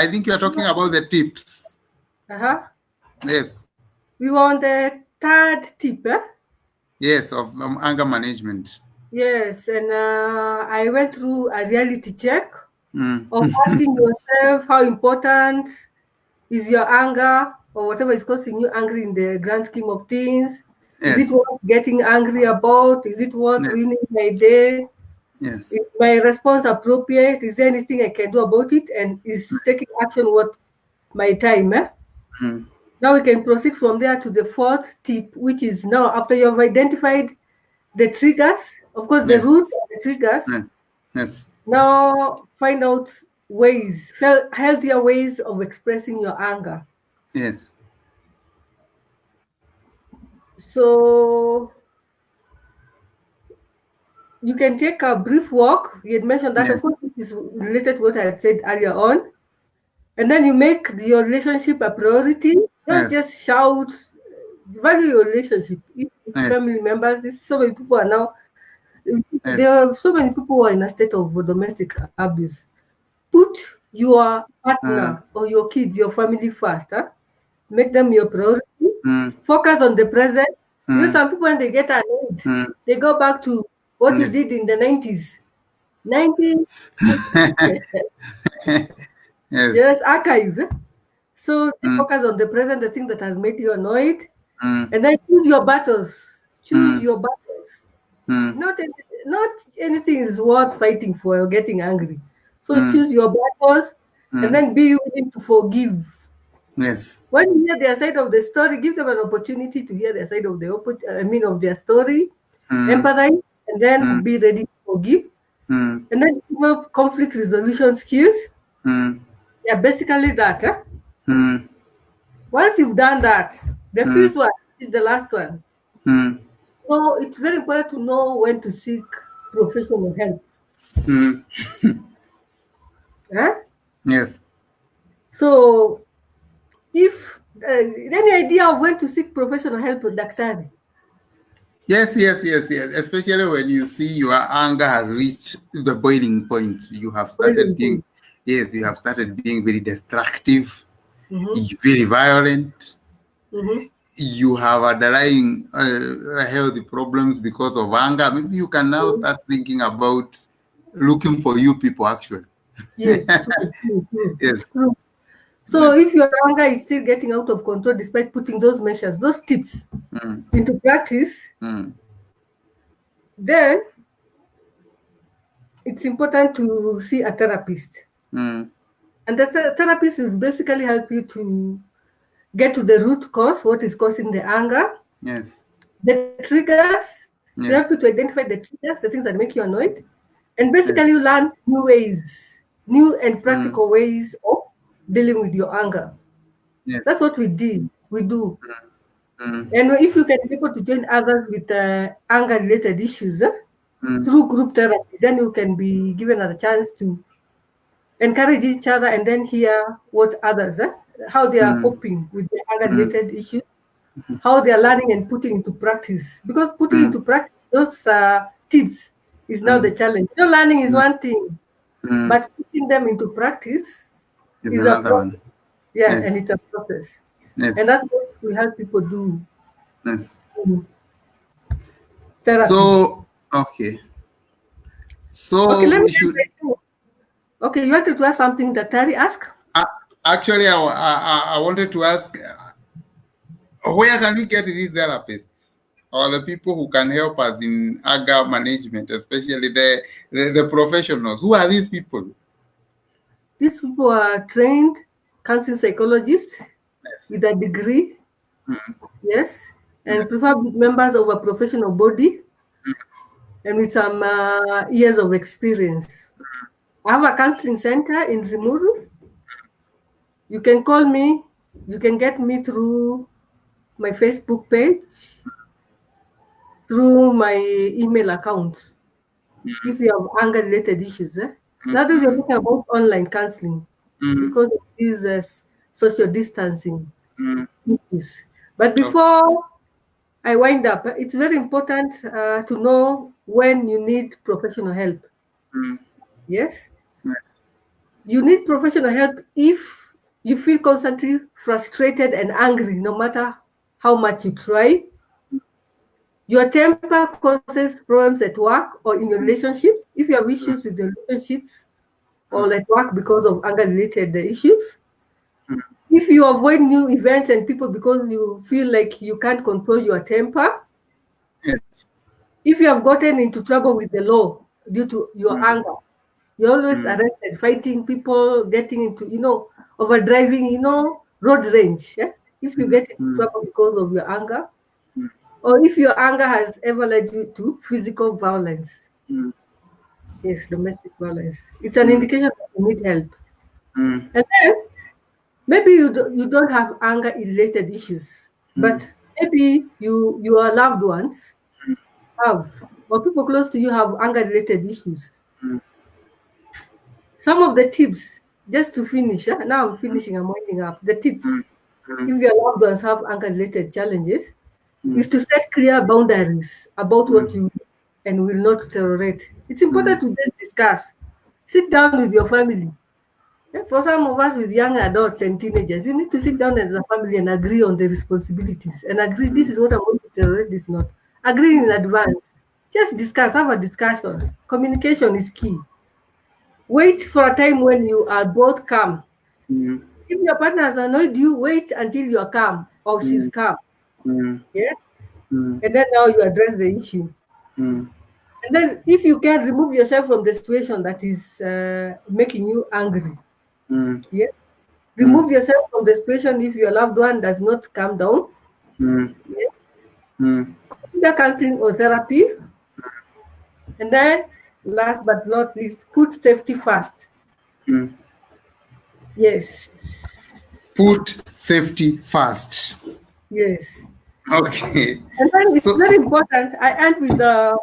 I think you are talking about the tips. Yes. We were on the third tip, Yes, of anger management. Yes, and I went through a reality check of asking yourself how important is your anger or whatever is causing you angry in the grand scheme of things. Yes. Is it worth getting angry about? Is it worth ruining my day? Yes. Is my response appropriate? Is there anything I can do about it? And is taking action worth my time? Now we can proceed from there to the fourth tip, which is now after you have identified the triggers, of course, the root of the triggers. Yes. Now find out ways, healthier ways of expressing your anger. Yes. So you can take a brief walk. You had mentioned that, of course, this is related to what I had said earlier on. And then you make your relationship a priority. Don't just shout. Value your relationship. If family members, so many people are now. There are so many people who are in a state of domestic abuse. Put your partner or your kids, your family first. Make them your priority. Focus on the present. You know, some people, when they get annoyed, they go back to what you did in the 90s. 90s. Yes, archive. So focus on the present, the thing that has made you annoyed. And then choose your battles. Choose your battles. Not anything is worth fighting for or getting angry. So choose your battles and then be willing to forgive. Yes. When you hear their side of the story, give them an opportunity to hear their side of of their story, empathize, and then be ready to forgive. And then develop conflict resolution skills. Yeah, basically that. Once you've done that, the fifth one is the last one. So it's very important to know when to seek professional help. Yes. So if any idea of when to seek professional help, Daktari? Yes. Especially when you see your anger has reached the boiling point. You have started being very destructive, very violent. You have underlying health problems because of anger. Maybe you can now start thinking about looking for you people actually. Yes, true. Yes. True. So if your anger is still getting out of control despite putting those measures, those tips into practice, then it's important to see a therapist. And the therapist is basically help you to get to the root cause, what is causing the anger. Yes. The triggers, they help you to identify the triggers, the things that make you annoyed. And basically you learn new and practical ways of dealing with your anger. Yes. That's what we do. And if you can be able to join others with anger-related issues through group therapy, then you can be given a chance to encourage each other and then hear what others, how they are coping with the anger-related issues, how they are learning and putting into practice. Because putting into practice those tips is now the challenge. Learning is one thing, but putting them into practice is a process. And it's a process. And that's what we help people do. Yes. Therapy. Okay, you wanted to ask something that Tari asked? Actually, I wanted to ask, where can we get these therapists or the people who can help us in anger management, especially the professionals? Who are these people? These people are trained counseling psychologists with a degree, and preferably members of a professional body, and with some years of experience. I have a counseling center in Rimuru. You can call me. You can get me through my Facebook page, through my email account, if you have anger-related issues. Now that you're talking about online counseling, because of these social distancing issues. But before I wind up, it's very important to know when you need professional help. Yes? You need professional help if you feel constantly frustrated and angry, no matter how much you try. Your temper causes problems at work or in your relationships. If you have issues with your relationships or at work because of anger-related issues. If you avoid new events and people because you feel like you can't control your temper. Yes. If you have gotten into trouble with the law due to your anger, you're always arrested, fighting people, getting into, overdriving, road rage. Yeah? If you get into trouble because of your anger, or if your anger has ever led you to physical violence. Yes, domestic violence. It's an indication that you need help. And then maybe you don't have anger-related issues, but maybe your loved ones have, or people close to you have anger-related issues. Some of the tips, just to finish, now I'm finishing, I'm winding up. The tips, if your loved ones have anger-related challenges, is to set clear boundaries about what you will and will not tolerate. It's important to just discuss. Sit down with your family. For some of us with young adults and teenagers, you need to sit down as a family and agree on the responsibilities and agree this is what I want to tolerate, this is not. Agree in advance. Just discuss, have a discussion. Communication is key. Wait for a time when you are both calm. If your partner has annoyed you, wait until you are calm or she's calm. Yeah? And then now you address the issue. And then if you can remove yourself from the situation that is making you angry. Yeah? Remove yourself from the situation if your loved one does not calm down. Yeah? Consider counseling or therapy. And then, last but not least, put safety first. Yes. Put safety first. Yes. Okay. And then it's very important. I end with the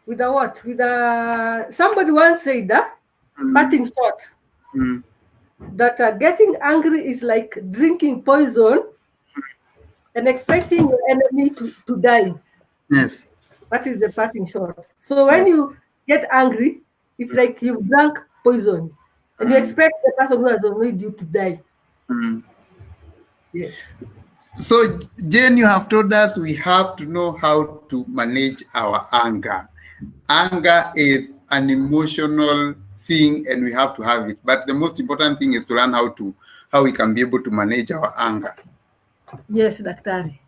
what? With somebody once said that parting shot. That getting angry is like drinking poison and expecting your enemy to die. Yes. That is the parting shot. So when you get angry, it's like you've drunk poison and you expect the person who has annoyed you to die. Yes. So, Jane, you have told us we have to know how to manage our anger. Anger is an emotional thing and we have to have it. But the most important thing is to learn how we can be able to manage our anger. Yes, Daktari.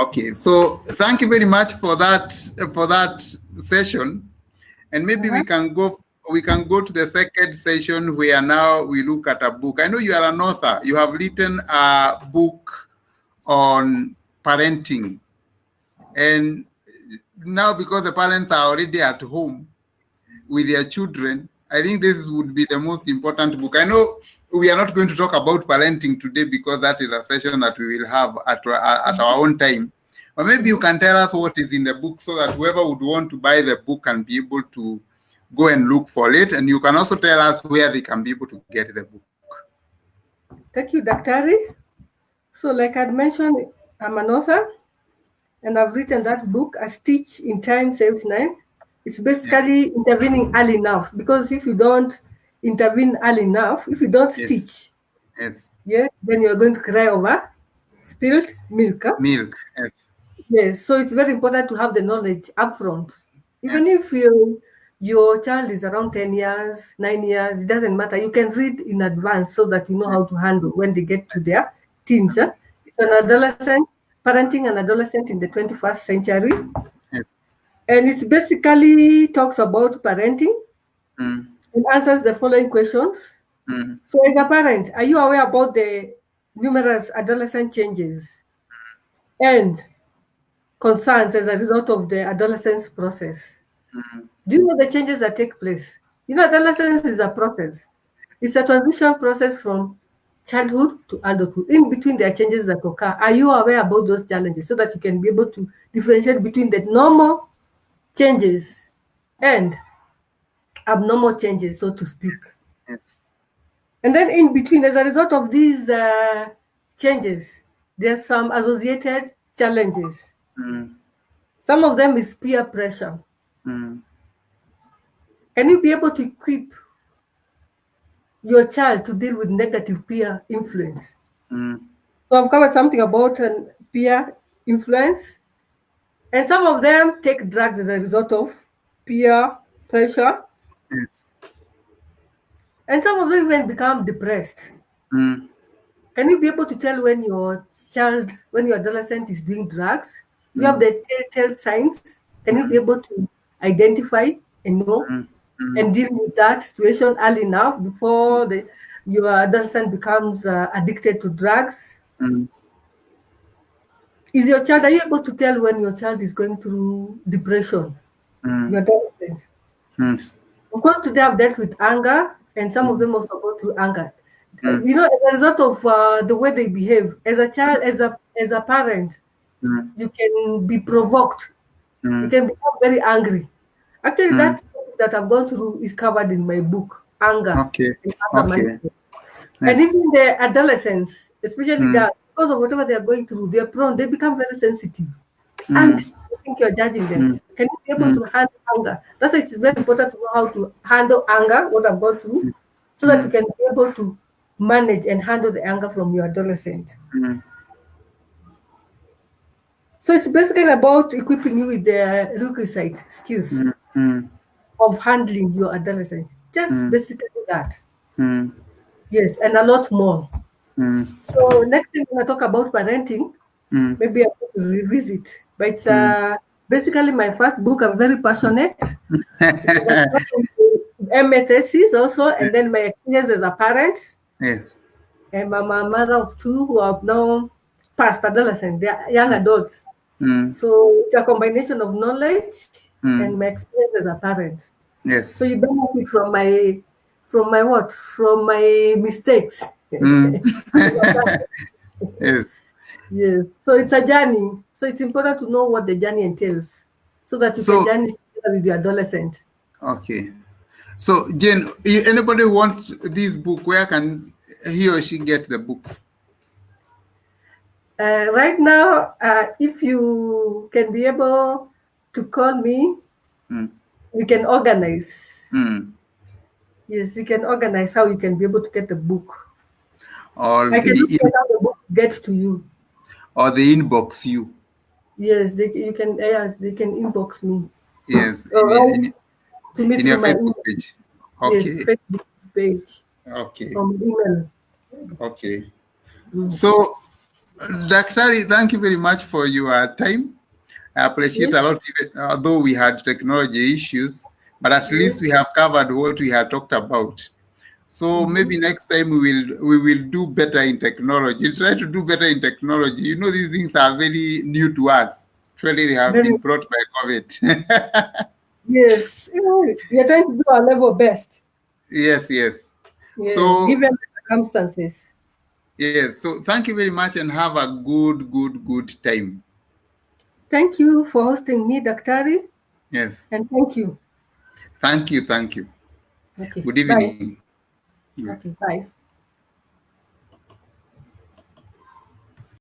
Okay, so thank you very much for that session. And maybe we can go to the second session where now we look at a book. I know you are an author. You have written a book on parenting. And now because the parents are already at home with their children, I think this would be the most important book. I know we are not going to talk about parenting today because that is a session that we will have at our own time. But maybe you can tell us what is in the book so that whoever would want to buy the book can be able to go and look for it. And you can also tell us where they can be able to get the book. Thank you, Daktari. So like I'd mentioned, I'm an author and I've written that book, A Stitch in Time Saves Nine. It's basically intervening early enough, because if you don't intervene early enough, if you don't stitch, then you're going to cry over spilled milk. Milk, yes. Yes, so it's very important to have the knowledge upfront. Even if your child is around 10 years, 9 years, it doesn't matter. You can read in advance so that you know how to handle when they get to their teens. It's an adolescent, parenting an adolescent in the 21st century. Yes. And it basically talks about parenting and answers the following questions. So as a parent, are you aware about the numerous adolescent changes and concerns as a result of the adolescence process? Do you know the changes that take place? Adolescence is a process. It's a transition process from childhood to adulthood. In between, there are changes that occur. Are you aware about those challenges so that you can be able to differentiate between the normal changes and abnormal changes, so to speak? Yes. And then in between, as a result of these changes, there's some associated challenges. Some of them is peer pressure. can you be able to equip your child to deal with negative peer influence? So I've covered something about peer influence, and some of them take drugs as a result of peer pressure, Yes. and some of them even become depressed. Can you be able to tell when your child, when your adolescent is doing drugs? Do you have the telltale signs? Can you be able to identify and know and deal with that situation early enough before your adolescent becomes addicted to drugs? Is your child, are you able to tell when your child is going through depression? Your adolescent. Yes. Of course, today I've dealt with anger, and some of them also go through anger. You know, as a result of the way they behave, as a child, as a parent, you can be provoked. You can become very angry. Actually, that I've gone through is covered in my book, Anger. Okay. And Anger Okay. Mindset. Yes. And even the adolescents, especially that, because of whatever they are going through, they become very sensitive. And I think you're judging them. Can you be able to handle anger? That's why it's very important to know how to handle anger, what I've gone through, so that you can be able to manage and handle the anger from your adolescent. So it's basically about equipping you with the requisite skills of handling your adolescence. Just basically that. Yes, and a lot more. So next time when I talk about parenting, maybe I'm going to revisit. But it's basically my first book. I'm very passionate. MA thesis also, and then my experience as a parent. Yes. And I'm a mother of two who have now past adolescents. They are young adults. So it's a combination of knowledge and my experience as a parent. Yes. So you benefit from my what? From my mistakes. Yes. Yes. So it's a journey. So it's important to know what the journey entails so that you can journey together with the adolescent. Okay. So Jane, anybody want this book, where can he or she get the book? Right now, if you can be able to call me, we can organize. Yes, you can organize how you can be able to get the book. Or I can look at how the book gets to you. Or they inbox you. Yes, they can inbox me. Yes. To me in your through my Facebook email. page. Okay. Yes, Facebook page. Okay. Email. Okay. So, Dr. Thank you very much for your time. I appreciate a lot, although we had technology issues, but at least we have covered what we had talked about. So maybe next time we will do better in technology. We'll try to do better in technology. You know, these things are very new to us. Actually, they have been brought by COVID. Yes, we are trying to do our level best. Yes, yes. Yes, so given the circumstances. Yes. So thank you very much and have a good time. Thank you for hosting me, Daktari. Yes. And thank you. Thank you. Okay. Good evening. Bye. Okay, bye.